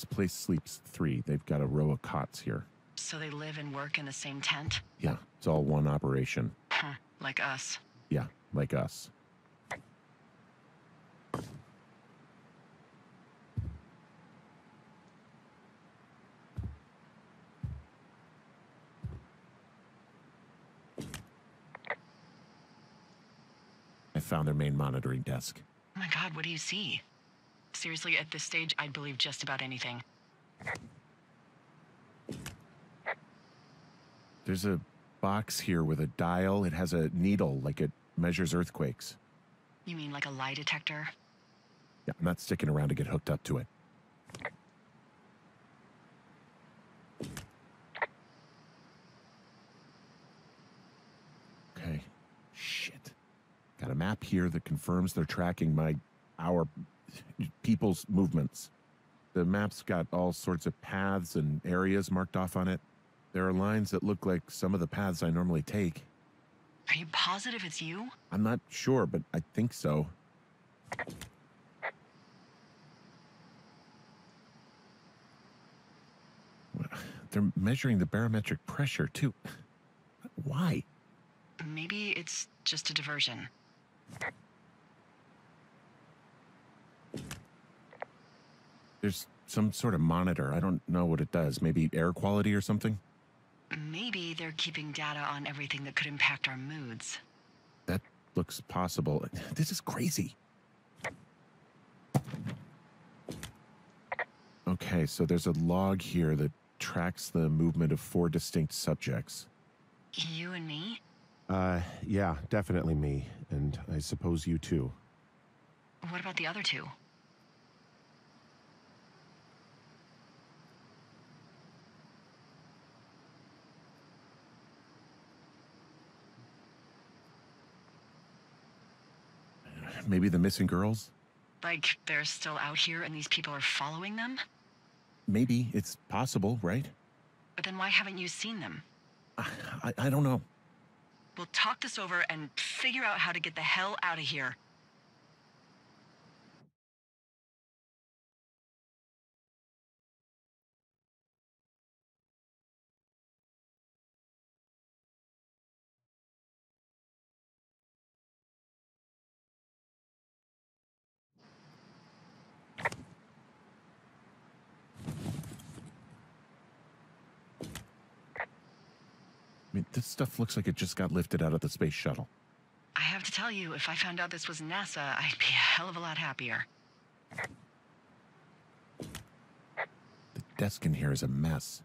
This place sleeps 3. They've got a row of cots here. So they live and work in the same tent? Yeah, it's all one operation. Like us. Yeah, like us. I found their main monitoring desk. Oh my God, what do you see? Seriously, at this stage, I'd believe just about anything. There's a box here with a dial. It has a needle, like it measures earthquakes. You mean like a lie detector? Yeah, I'm not sticking around to get hooked up to it. Okay. Shit. Got a map here that confirms they're tracking our people's movements. The map's got all sorts of paths and areas marked off on it. There are lines that look like some of the paths I normally take. Are you positive it's you? I'm not sure, but I think so. They're measuring the barometric pressure, too. Why? Maybe it's just a diversion. There's some sort of monitor. I don't know what it does. Maybe air quality or something? Maybe they're keeping data on everything that could impact our moods. That looks possible. This is crazy. Okay, so there's a log here that tracks the movement of 4 distinct subjects. You and me? Yeah, definitely me. And I suppose you too. What about the other 2? Maybe the missing girls? Like, they're still out here and these people are following them? Maybe. It's possible, right? But then why haven't you seen them? I don't know. We'll talk this over and figure out how to get the hell out of here. I mean, this stuff looks like it just got lifted out of the space shuttle. I have to tell you, if I found out this was NASA, I'd be a hell of a lot happier. The desk in here is a mess.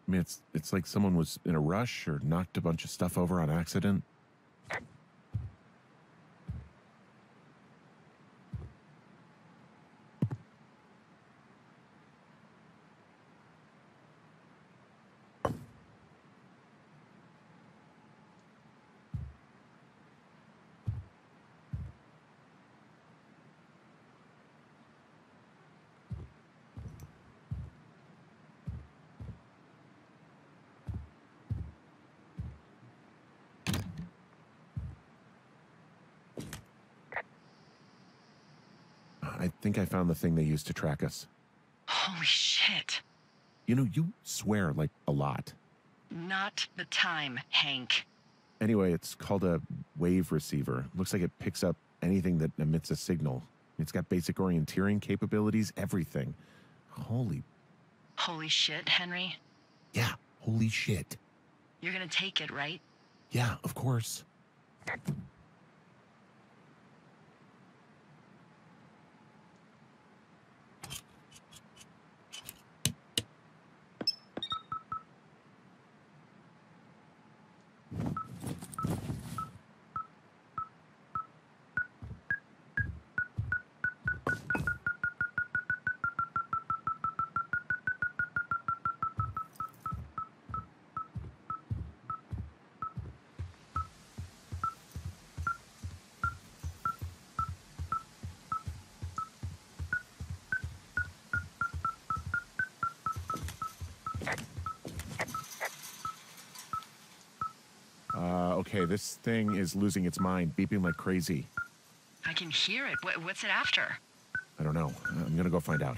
I mean, it's like someone was in a rush or knocked a bunch of stuff over on accident. I think I found the thing they used to track us. Holy shit. You know, you swear like a lot. Not the time, Hank. Anyway, it's called a wave receiver. Looks like it picks up anything that emits a signal. It's got basic orienteering capabilities, everything. Holy shit, Henry. Yeah, holy shit. You're gonna take it, right? Yeah, of course. Okay, this thing is losing its mind, beeping like crazy. I can hear it. What's it after? I don't know. I'm gonna go find out.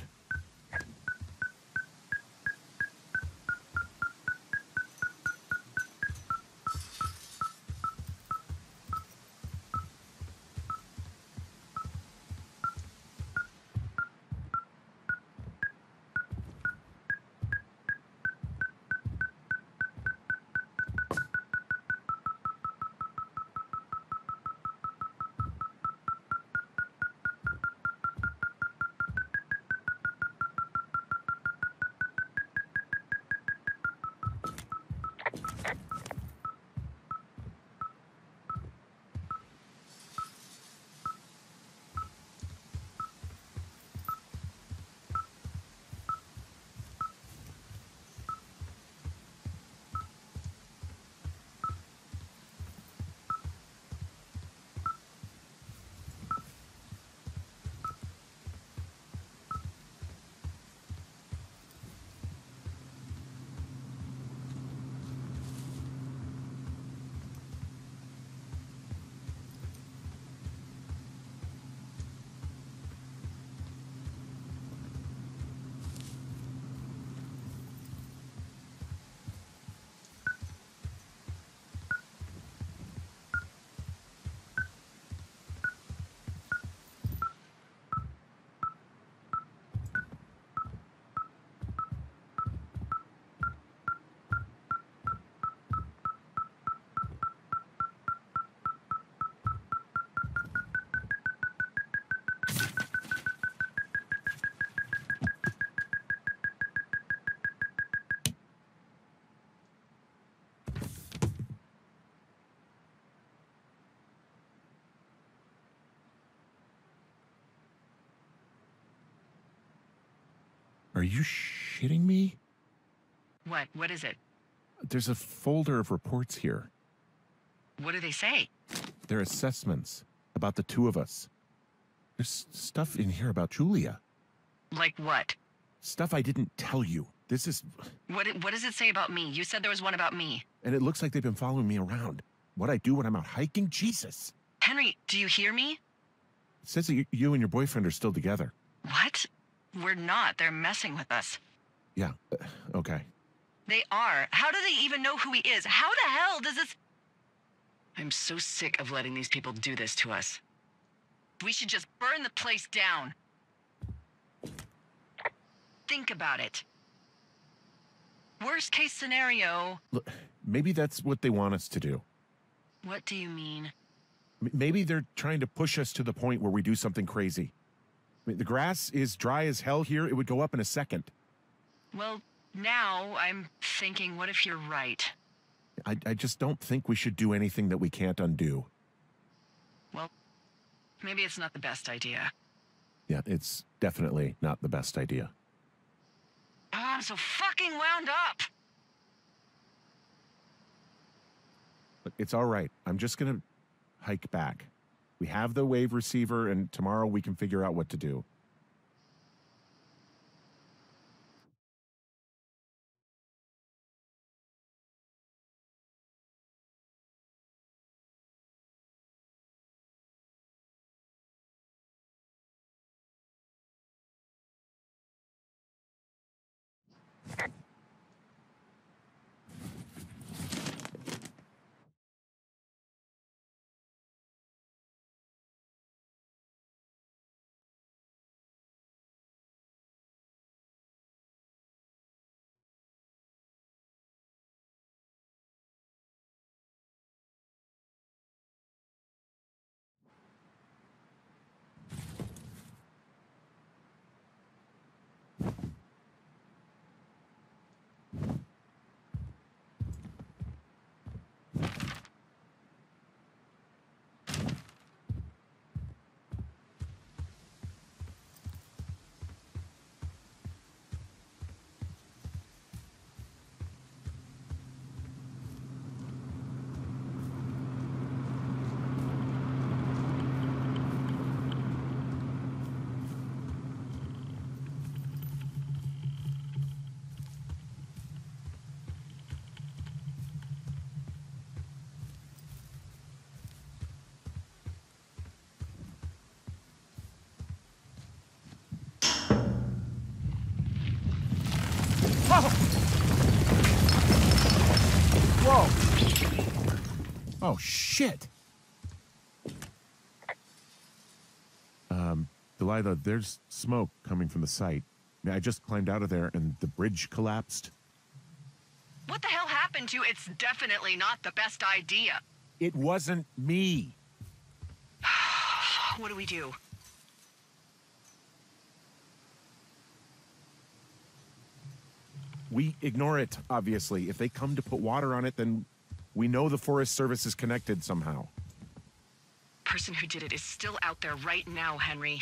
Are you shitting me? What? What is it? There's a folder of reports here. What do they say? They're assessments about the two of us. There's stuff in here about Julia. Like what? Stuff I didn't tell you. This is... What does it say about me? You said there was one about me. And it looks like they've been following me around. What I do when I'm out hiking? Jesus. Henry, do you hear me? It says that you and your boyfriend are still together. What? We're not. They're messing with us. Yeah, okay. They are. How do they even know who he is? How the hell does this... I'm so sick of letting these people do this to us. We should just burn the place down. Think about it. Worst case scenario... Look, maybe that's what they want us to do. What do you mean? Maybe they're trying to push us to the point where we do something crazy. I mean, the grass is dry as hell here. It would go up in a second. Well, now I'm thinking, what if you're right? I just don't think we should do anything that we can't undo. Well, maybe it's not the best idea. Yeah, it's definitely not the best idea. Oh, I'm so fucking wound up! Look, it's all right. I'm just gonna hike back. We have the wave receiver, and tomorrow we can figure out what to do. Whoa! Oh, shit! Delilah, there's smoke coming from the site. I just climbed out of there and the bridge collapsed. What the hell happened to you? It's definitely not the best idea. It wasn't me. What do we do? We ignore it, obviously. If they come to put water on it, then we know the Forest Service is connected somehow. Person who did it is still out there right now, Henry.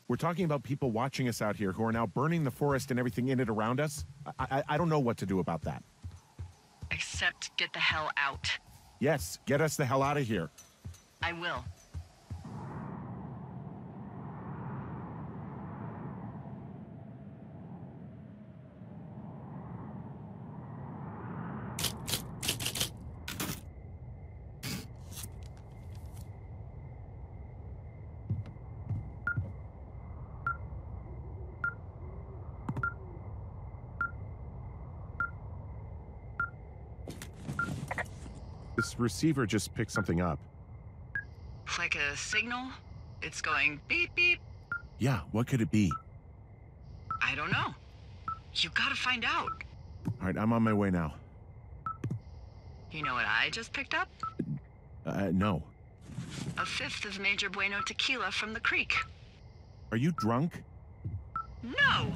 We're talking about people watching us out here who are now burning the forest and everything in it around us. I don't know what to do about that. Except get the hell out. Yes, get us the hell out of here. I will. This receiver just picked something up. Like a signal? It's going beep, beep. Yeah, what could it be? I don't know. You gotta find out. All right, I'm on my way now. You know what I just picked up? No. A fifth of Major Bueno tequila from the creek. Are you drunk? No!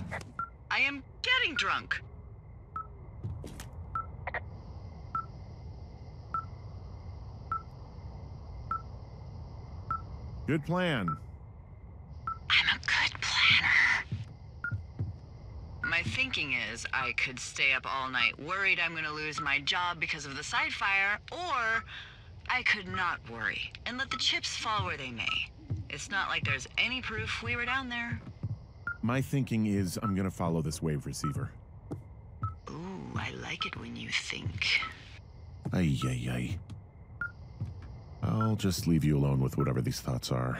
I am getting drunk. Good plan. I'm a good planner. My thinking is I could stay up all night worried I'm gonna lose my job because of the side fire, or I could not worry and let the chips fall where they may. It's not like there's any proof we were down there. My thinking is I'm gonna follow this wave receiver. Ooh, I like it when you think. Ay, ay, ay. I'll just leave you alone with whatever these thoughts are.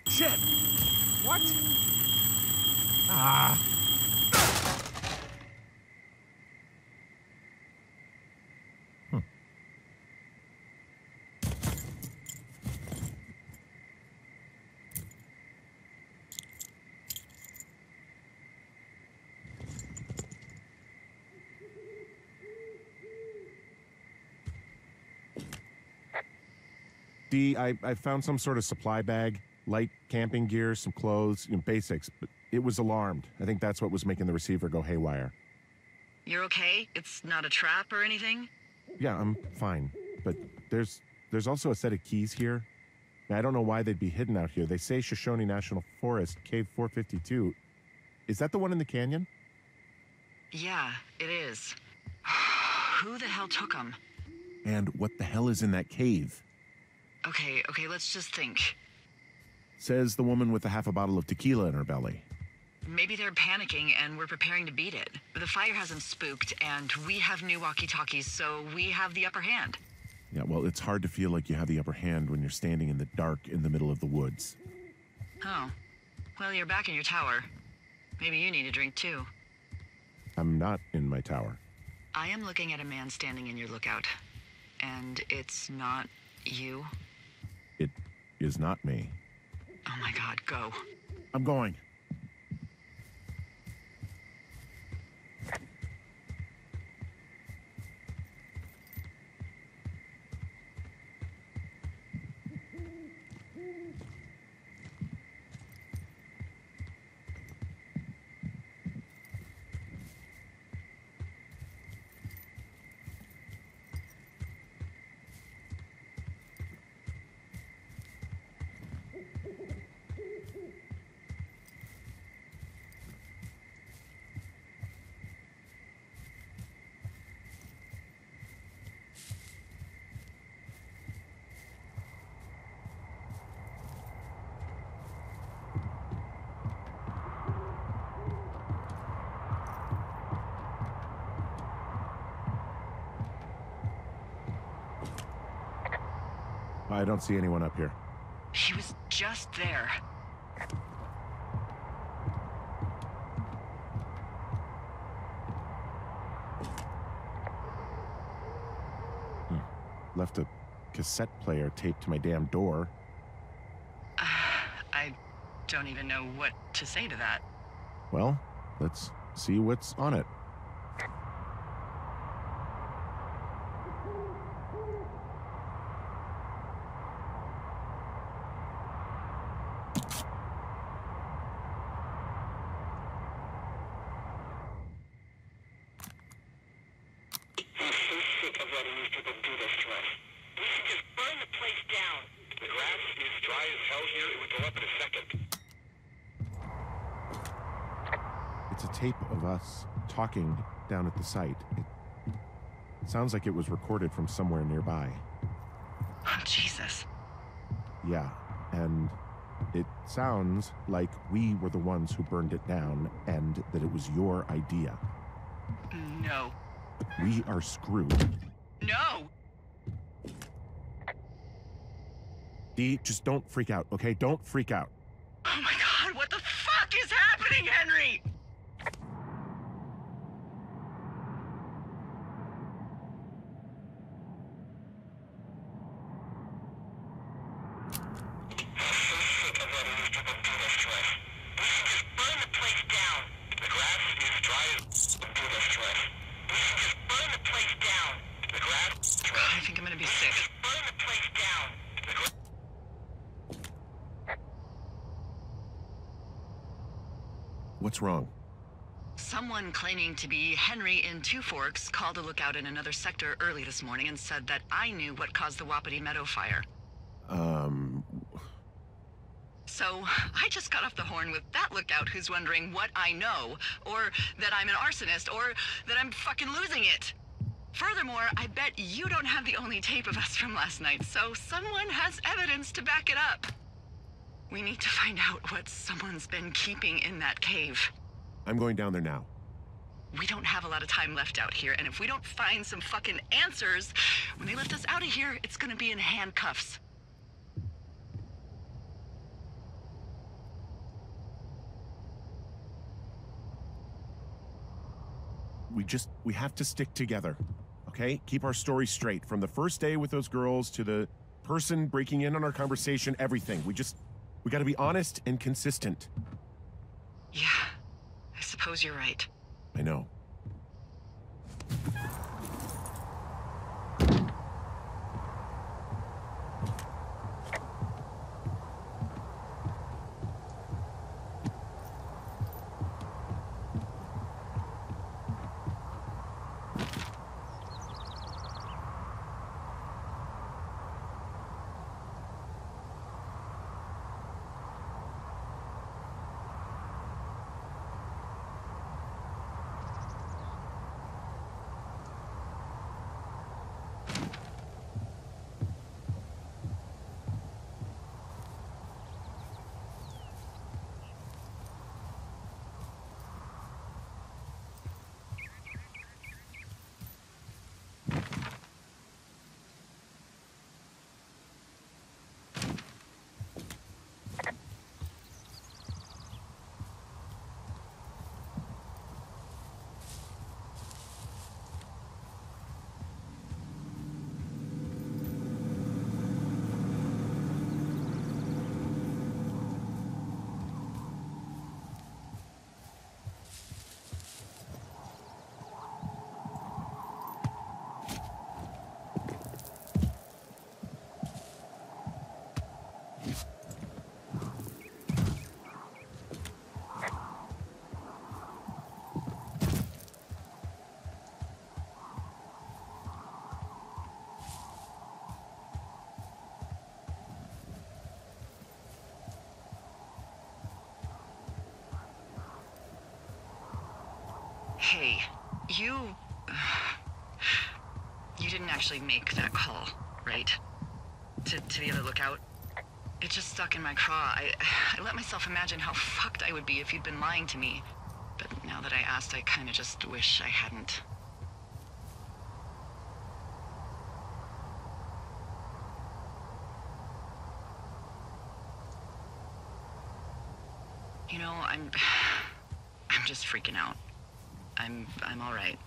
Shit! What? Ah! I found some sort of supply bag, light camping gear, some clothes, basics, but it was alarmed. I think that's what was making the receiver go haywire. You're okay? It's not a trap or anything? Yeah, I'm fine, but there's also a set of keys here. I don't know why they'd be hidden out here. They say Shoshone National Forest, Cave 452. Is that the one in the canyon? Yeah, it is. Who the hell took them? And what the hell is in that cave? Okay, let's just think. Says the woman with a half a bottle of tequila in her belly. Maybe they're panicking and we're preparing to beat it. The fire hasn't spooked and we have new walkie-talkies, so we have the upper hand. Yeah, well, it's hard to feel like you have the upper hand when you're standing in the dark in the middle of the woods. Oh. Well, you're back in your tower. Maybe you need a drink too. I'm not in my tower. I am looking at a man standing in your lookout. And it's not you. It is not me. Oh my God, go. I'm going. I don't see anyone up here. He was just there. Left a cassette player taped to my damn door. I don't even know what to say to that. Well, let's see what's on it. It's a tape of us talking down at the site. It sounds like it was recorded from somewhere nearby. Oh, Jesus. Yeah, and it sounds like we were the ones who burned it down and that it was your idea. No. We are screwed. No! Dee, just don't freak out, okay? Don't freak out. Oh my God, what the fuck is happening, Henry? I think I'm gonna be sick. What's wrong? Someone claiming to be Henry in Two Forks called a lookout in another sector early this morning and said that I knew what caused the Wapiti Meadow fire. So I just got off the horn with that lookout who's wondering what I know, or that I'm an arsonist, or that I'm fucking losing it. Furthermore, I bet you don't have the only tape of us from last night, so someone has evidence to back it up. We need to find out what someone's been keeping in that cave. I'm going down there now. We don't have a lot of time left out here, and if we don't find some fucking answers, when they lift us out of here, it's gonna be in handcuffs. We have to stick together, okay? Keep our story straight. From the first day with those girls to the person breaking in on our conversation, everything. We gotta be honest and consistent. Yeah, I suppose you're right. I know. Hey, you didn't actually make that call, right? To the other lookout? It just stuck in my craw. I let myself imagine how fucked I would be if you'd been lying to me. But now that I asked, I kind of just wish I hadn't. You know, I'm just freaking out. I'm all right.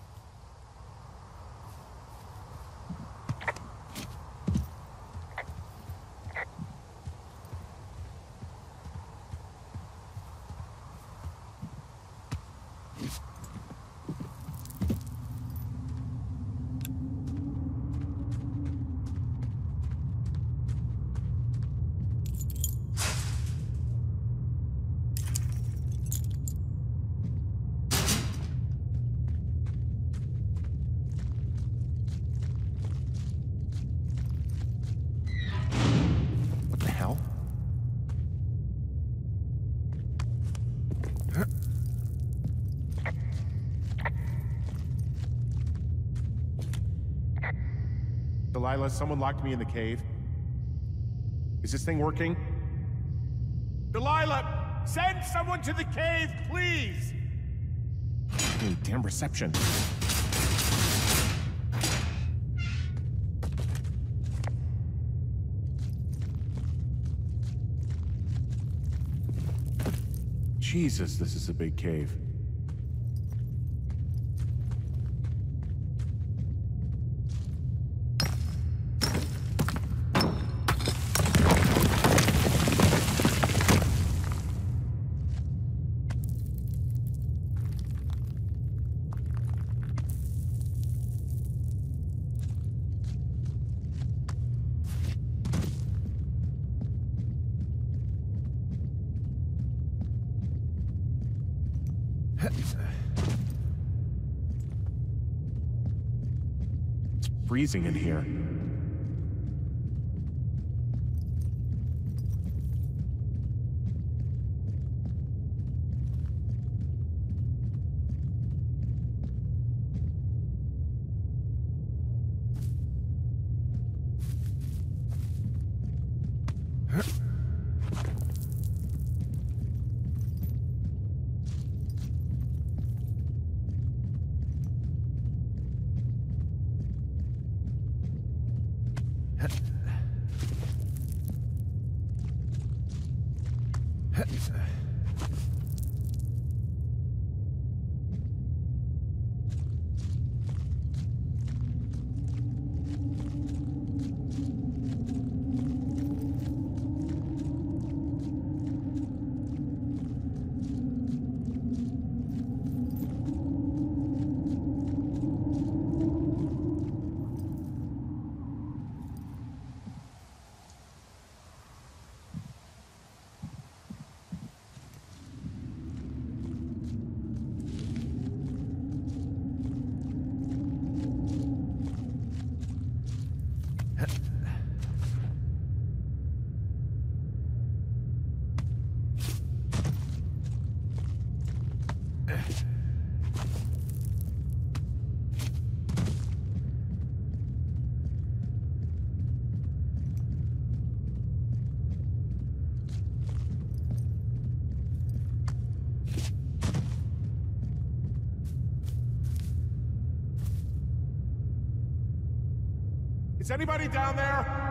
Delilah, someone locked me in the cave. Is this thing working? Delilah, send someone to the cave, please! Hey, damn reception. Jesus, this is a big cave. It's freezing in here. Is anybody down there?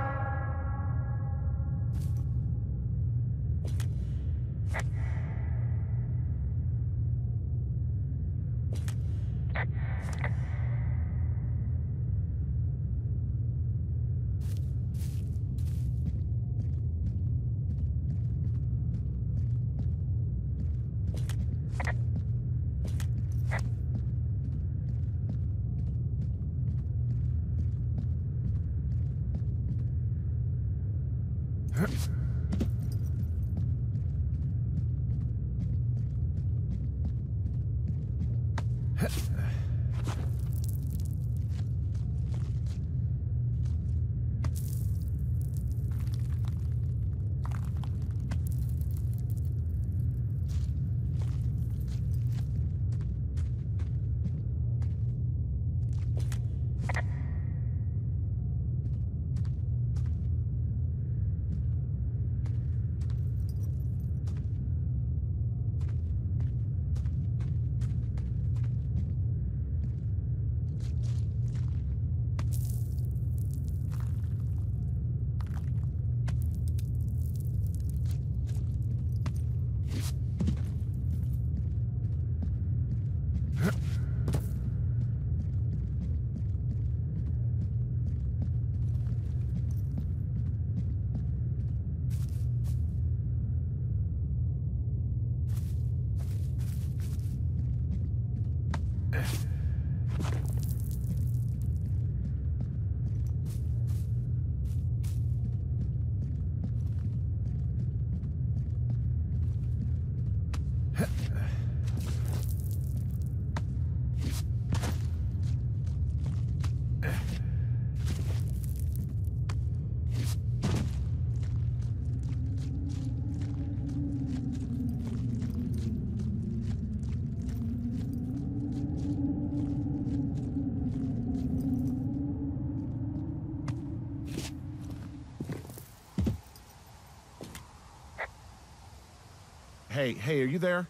Hey, are you there?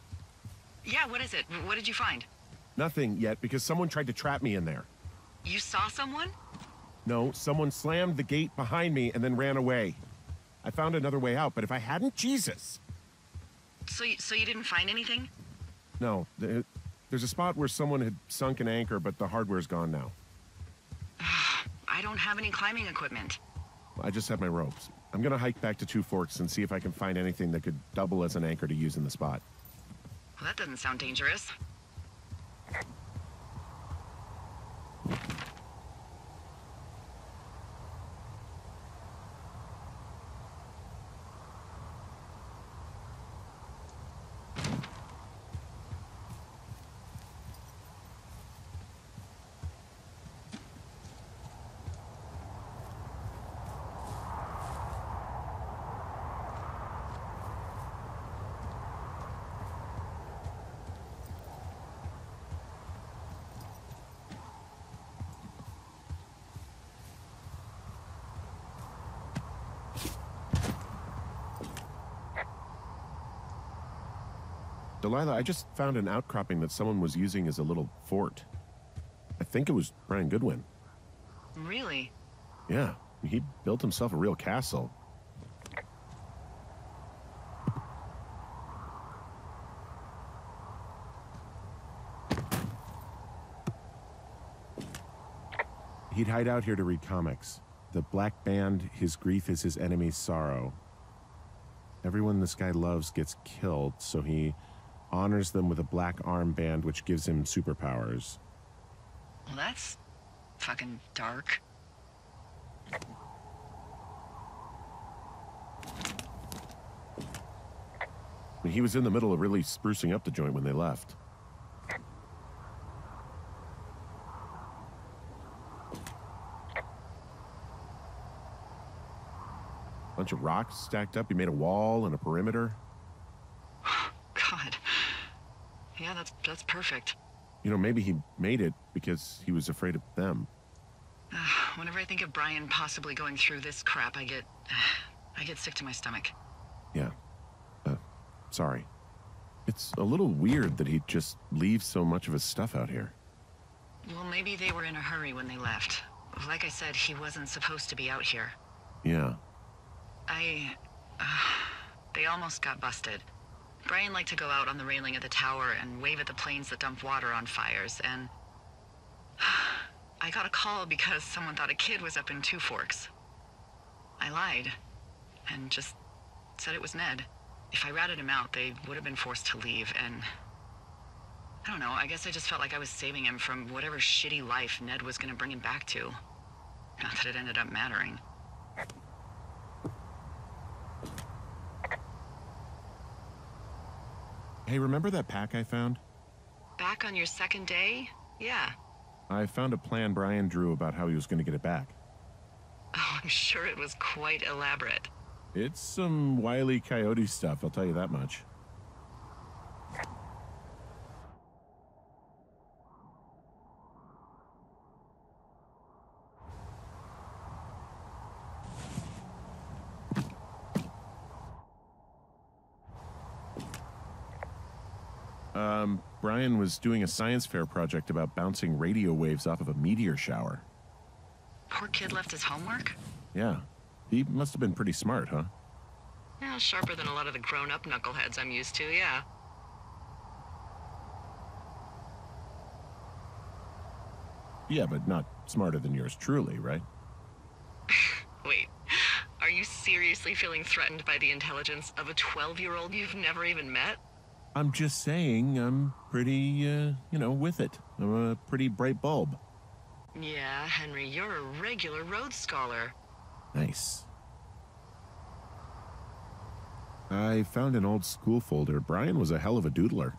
Yeah, what is it? What did you find? Nothing yet, because someone tried to trap me in there. You saw someone? No, someone slammed the gate behind me and then ran away. I found another way out, but if I hadn't, Jesus! So you didn't find anything? No, there's a spot where someone had sunk an anchor, but the hardware's gone now. I don't have any climbing equipment. I just have my ropes. I'm gonna hike back to Two Forks and see if I can find anything that could double as an anchor to use in the spot. Well, that doesn't sound dangerous. Delilah, I just found an outcropping that someone was using as a little fort. I think it was Brian Goodwin. Really? Yeah, he built himself a real castle. He'd hide out here to read comics. The Black Band, his grief is his enemy's sorrow. Everyone this guy loves gets killed, so he honors them with a black armband which gives him superpowers. Well, that's fucking dark. He was in the middle of really sprucing up the joint when they left. Bunch of rocks stacked up. He made a wall and a perimeter. God. Yeah, that's perfect. You know, maybe he made it because he was afraid of them. Whenever I think of Brian possibly going through this crap, I get sick to my stomach. Yeah. Sorry. It's a little weird that he'd just leave so much of his stuff out here. Well, maybe they were in a hurry when they left. Like I said, he wasn't supposed to be out here. Yeah. They almost got busted. Brian liked to go out on the railing of the tower and wave at the planes that dump water on fires, and I got a call because someone thought a kid was up in Two Forks. I lied, and just said it was Ned. If I ratted him out, they would have been forced to leave, and I don't know, I guess I just felt like I was saving him from whatever shitty life Ned was gonna bring him back to. Not that it ended up mattering. Hey, remember that pack I found? Back on your second day? Yeah. I found a plan Brian drew about how he was going to get it back. Oh, I'm sure it was quite elaborate. It's some Wile E. Coyote stuff, I'll tell you that much. Brian was doing a science fair project about bouncing radio waves off of a meteor shower. Poor kid left his homework? Yeah. He must have been pretty smart, huh? Yeah, sharper than a lot of the grown-up knuckleheads I'm used to, yeah. Yeah, but not smarter than yours truly, right? Wait, are you seriously feeling threatened by the intelligence of a 12-year-old you've never even met? I'm just saying I'm pretty, with it. I'm a pretty bright bulb. Yeah, Henry, you're a regular Rhodes Scholar. Nice. I found an old school folder. Brian was a hell of a doodler.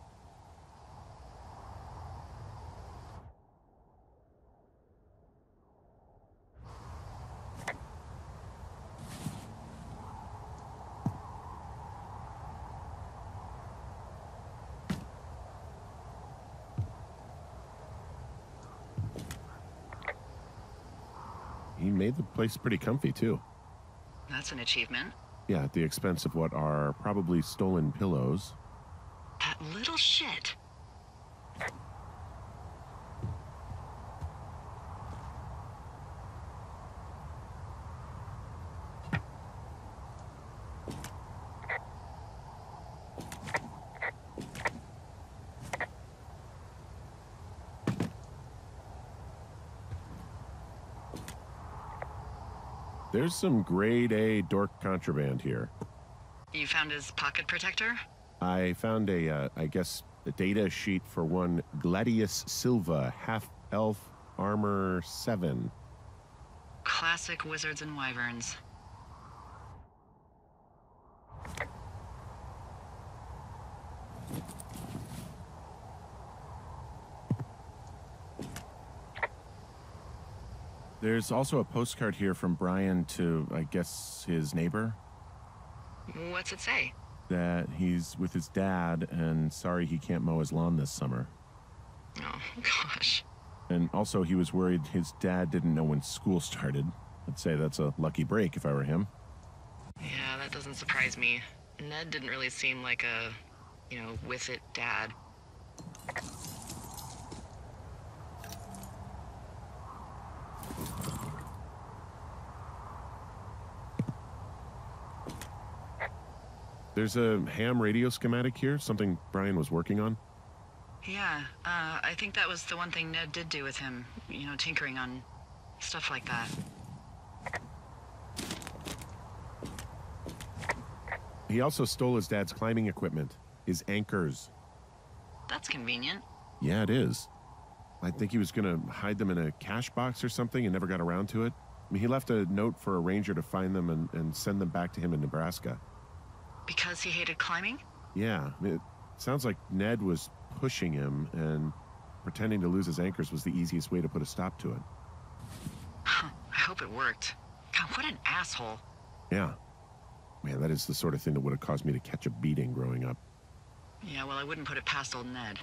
He made the place pretty comfy, too. That's an achievement. Yeah, at the expense of what are probably stolen pillows. That little shit. There's some grade A dork contraband here. You found his pocket protector? I found I guess, a data sheet for one Gladius Silva, half-elf, armor 7. Classic wizards and wyverns. There's also a postcard here from Brian to, I guess, his neighbor. What's it say? That he's with his dad and sorry he can't mow his lawn this summer. Oh, gosh. And also he was worried his dad didn't know when school started. I'd say that's a lucky break if I were him. Yeah, that doesn't surprise me. Ned didn't really seem like a, with it dad. There's a ham radio schematic here, something Brian was working on. Yeah, I think that was the one thing Ned did do with him. Tinkering on stuff like that. He also stole his dad's climbing equipment, his anchors. That's convenient. Yeah, it is. I think he was going to hide them in a cash box or something and never got around to it. I mean, he left a note for a ranger to find them and send them back to him in Nebraska. Because he hated climbing? Yeah, it sounds like Ned was pushing him, and pretending to lose his anchors was the easiest way to put a stop to it. Huh, I hope it worked. God, what an asshole. Yeah. Man, that is the sort of thing that would have caused me to catch a beating growing up. Yeah, well, I wouldn't put it past old Ned.